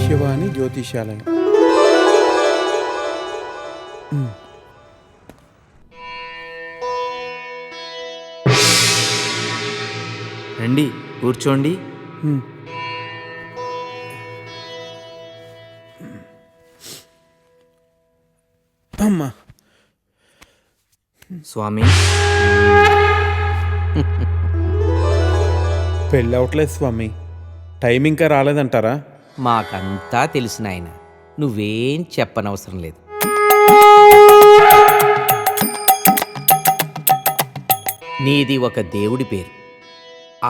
భవిష్యవాణి జ్యోతిష్యాలయం. రండి కూర్చోండి. అమ్మా స్వామి, పెళ్ళి అవట్లేదు స్వామి. టైం ఇంకా రాలేదంటారా? మాకంతా తెలిసిన ఆయన, నువ్వేం చెప్పనవసరం లేదు. నీది ఒక దేవుడి పేరు.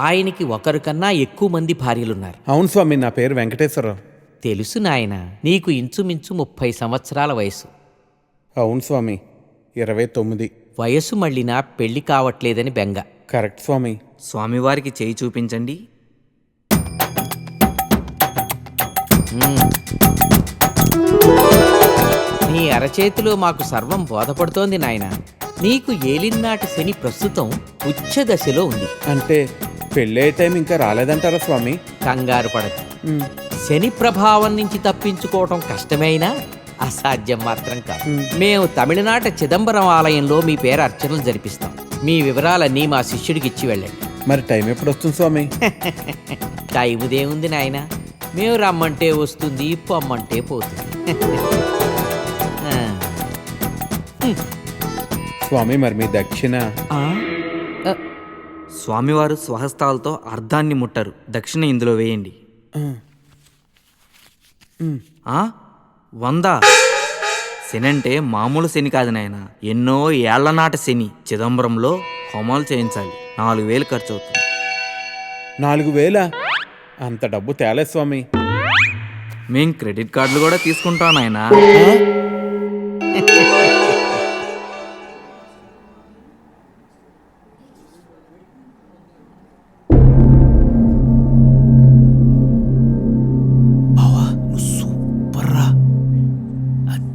ఆయనకి ఒకరు కన్నా ఎక్కువ మంది భార్యలున్నారు. అవును స్వామి, నా పేరు వెంకటేశ్వరరావు. తెలుసు నాయన, నీకు ఇంచుమించు 30 సంవత్సరాల వయసు. అవును స్వామి, 29. వయసు మళ్ళినా పెళ్లి కావట్లేదని బెంగ. కరెక్ట్ స్వామి. స్వామివారికి చేయి చూపించండి. నీ అరచేతిలో మాకు సర్వం బోధపడుతోంది నాయన. నీకు ఏలినాటి శని ప్రస్తుతం ఉచ్చ దశలో ఉంది. అంటే పెళ్ళే టైం ఇంకా రాలేదంటారా స్వామి? కంగారు పడకు. శని ప్రభావం నుంచి తప్పించుకోవటం కష్టమైనా అసాధ్యం మాత్రం కాదు. మేము తమిళనాట చిదంబరం ఆలయంలో మీ పేరు అర్చనలు జరిపిస్తాం. మీ వివరాలన్నీ మా శిష్యుడికి ఇచ్చి వెళ్ళండి. మరి టైం ఎప్పుడు వస్తుంది స్వామి? టైముదేముంది నాయన, మేము రమ్మంటే వస్తుంది, పొమ్మంటే పోతుంది. స్వామి మరి మీ దక్షిణ? స్వామివారు స్వహస్తాలతో అర్ధాన్ని ముట్టరు. దక్షిణ ఇందులో వేయండి. 100. శని అంటే మామూలు శని కాదు నాయన, ఎన్నో ఏళ్లనాటి శని. చిదంబరంలో హోమాలు చేయించాలి. 4000 ఖర్చు అవుతుంది. 4000? అంత డబ్బు తేలే స్వామి. మేం క్రెడిట్ కార్డులు కూడా తీసుకుంటాం నాయన.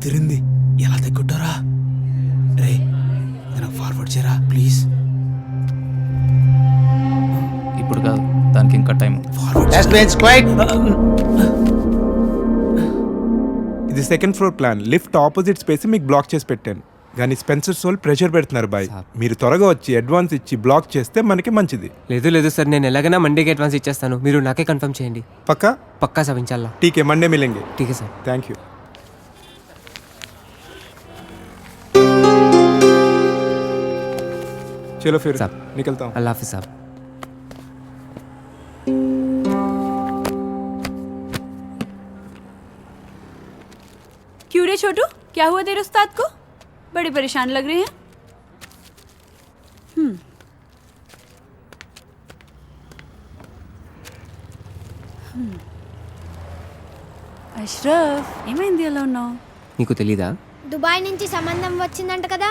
తిరింది ఎలా తగ్గుంటారా? రే నాకు ఫార్వర్డ్ చేయరా ప్లీజ్. ఇప్పుడు కాదు, దానికి ఇంకా టైం. ఇది second floor plan. Lift opposite space మీకు బ్లాక్ చేసి పెట్టాను, కానీ స్పెన్సర్ సోల్ ప్రెషర్ పెడుతున్నారు బాయ్. మీరు త్వరగా వచ్చి అడ్వాన్స్ ఇచ్చి బ్లాక్ చేస్తే మనకి మంచిది. లేదు సార్, నేను ఎలాగైనా మండేకి అడ్వాన్స్ ఇచ్చేస్తాను. మీరు నాకే కన్ఫర్మ్ చేయండి. పక్కా सब इंशाल्लाह. ठीक है, मंडे मिलेंगे. ठीक है सर. Thank you. चलो फिर निकलता हूँ. अल्लाह हाफिज़ साहब. क्यों रे छोटू, क्या हुआ तेरे उस्ताद को? बड़े परेशान लग रहे हैं. అష్రఫ్, ఏమైంది అలా ఉన్నావు? నీకు తెలీదా? దుబాయ్ నుంచి సంబంధం వచ్చిందంట కదా.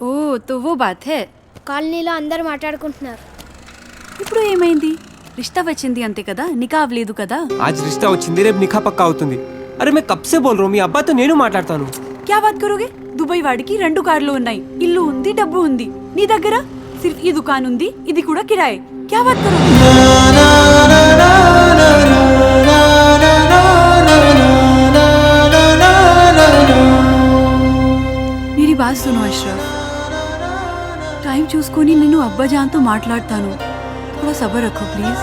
ఓ తో వో బాత్ హై. కాలనీలో అందరూ మాట్లాడుకుంటున్నారు. ఇప్పుడు ఏమైంది? రిష్తా వచ్చింది అంతే కదా, నికా అవ్వలేదు కదా. आज रिश्ता వచ్చింది, రేపు నిఖా పక్కా అవుతుంది. అరే मैं कब से बोल रहा हूं, మీ అబ్బాతో నేను మాట్లాడతాను. क्या बात करोगे? దుబాయ్ వాడికి 2 కార్లు ఉన్నాయి, ఇల్లు ఉంది, డబ్బు ఉంది. నీ దగ్గర సిర్ఫ్ ఈ దుకాన్ ఉంది, ఇది కూడా కిరాయి. क्या बात करोगे? मेरी बात सुनो अशरफ, टाइम చూసుకొని నేను అబ్బాజాన్తో మాట్లాడతాను. थोड़ा सब्र रखो प्लीज.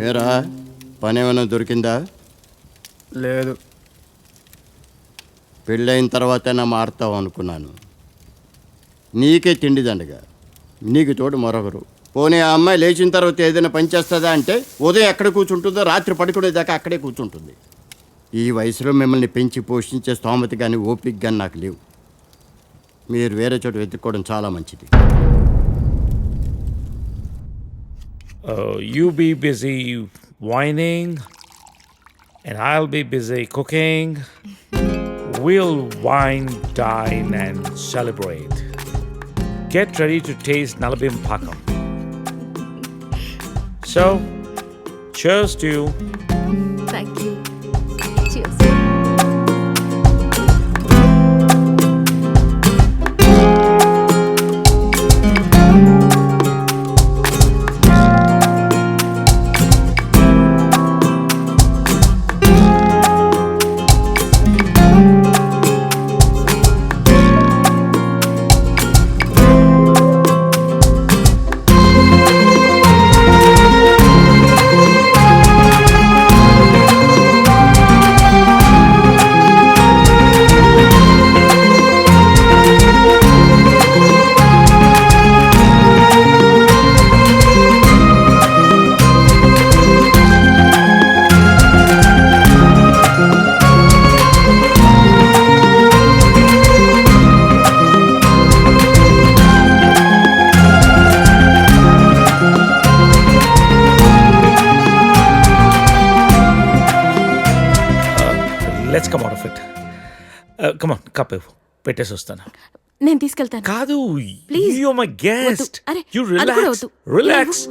ఏరా పని ఏమైనా దొరికిందా? లేదు. పెళ్ళైన తర్వాతైనా మారుతావు అనుకున్నాను. నీకే తిండి దండగా, నీకు తోడు మరొకరు. పోనీ ఆ అమ్మాయి లేచిన తర్వాత ఏదైనా పని చేస్తుందా అంటే ఉదయం ఎక్కడ కూర్చుంటుందో రాత్రి పడుకునేదాకా అక్కడే కూర్చుంటుంది. ఈ వయసులో మిమ్మల్ని పెంచి పోషించే స్తోమత కానీ ఓపిక కానీ నాకు లేవు. మీరు వేరే చోట వెతుక్కోవడం చాలా మంచిది. You be busy whining and I'll be busy cooking. We'll wine, dine and celebrate. Get ready to taste Nalabim Pakam. So, cheers to you. Thank you. Cheers. Come on cup పెట్టేసి వస్తాను. నేను తీసుకెళ్తాను. కాదు, Please. You my guest. వద్దు. అరే, you అది కూడా relax వద్దు. Relax.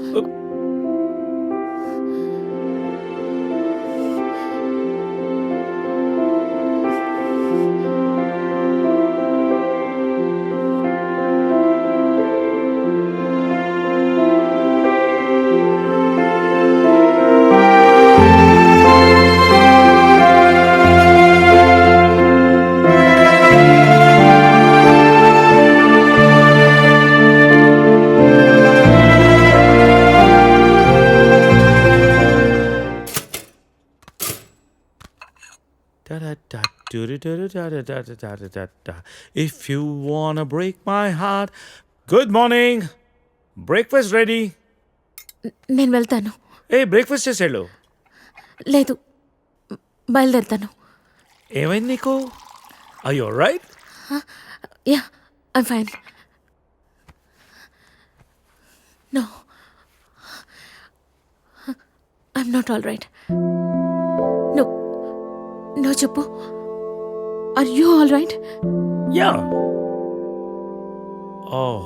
If you wanna break my heart. Good morning. Breakfast ready. నేను వెళ్తాను. ఏ బ్రేక్ఫాస్ట్ చేసేళ్ళు. లేదు, బయలుదేరుతాను. ఏమైంది నీకు? Are you alright? Yeah, I'm fine. No, I'm not all right. No no చెప్పు. Are you all right? Yeah. Oh.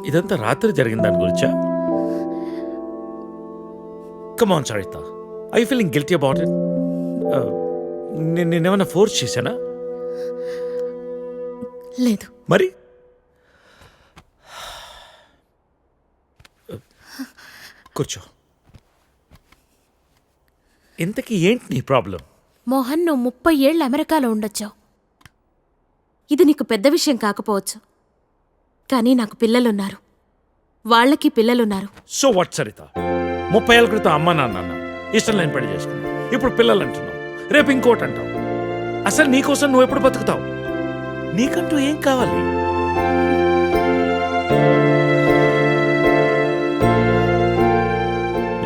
ఇదంతా రాత్రి జరిగిన దాని గురించా? Come on, Sarita. Are you feeling guilty about it? నేనేమన్నా ఫోర్స్ చేశానా? లేదు. మరి కూర్చో. ఇంతకీ ఏంటి నీ ప్రాబ్లం? మోహన్, నువ్వు 30 ఏళ్ళు అమెరికాలో ఉండొచ్చావు. ఇది నీకు పెద్ద విషయం కాకపోవచ్చు, కానీ నాకు పిల్లలున్నారు, వాళ్ళకి పిల్లలున్నారు. So what Saritha? 30 ఏళ్ళ క్రితం అమ్మ నాన్న అన్నావు, ఇష్టం లేని పెళ్లి చేసుకున్నావు, ఇప్పుడు పిల్లలు అంటున్నావు, రేపు ఇంకోటి అంటావు. అసలు నీకోసం నువ్వు ఎప్పుడు బతుకుతావు? నీకంటూ ఏం కావాలి?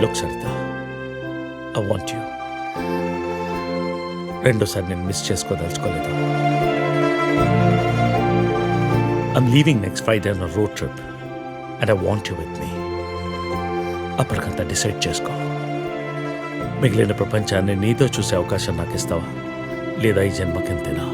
Look Saritha, I want you. రెండోసారి నేను miss చేసుకోదలుచుకోలేదు. I'm leaving next Friday on a road trip and I want you with me. అప్పటికంతా డిసైడ్ చేసుకో. మిగిలిన ప్రపంచాన్ని నీతో చూసే అవకాశం నాకు ఇస్తావా, లేదా ఈ జన్మకింతేనా?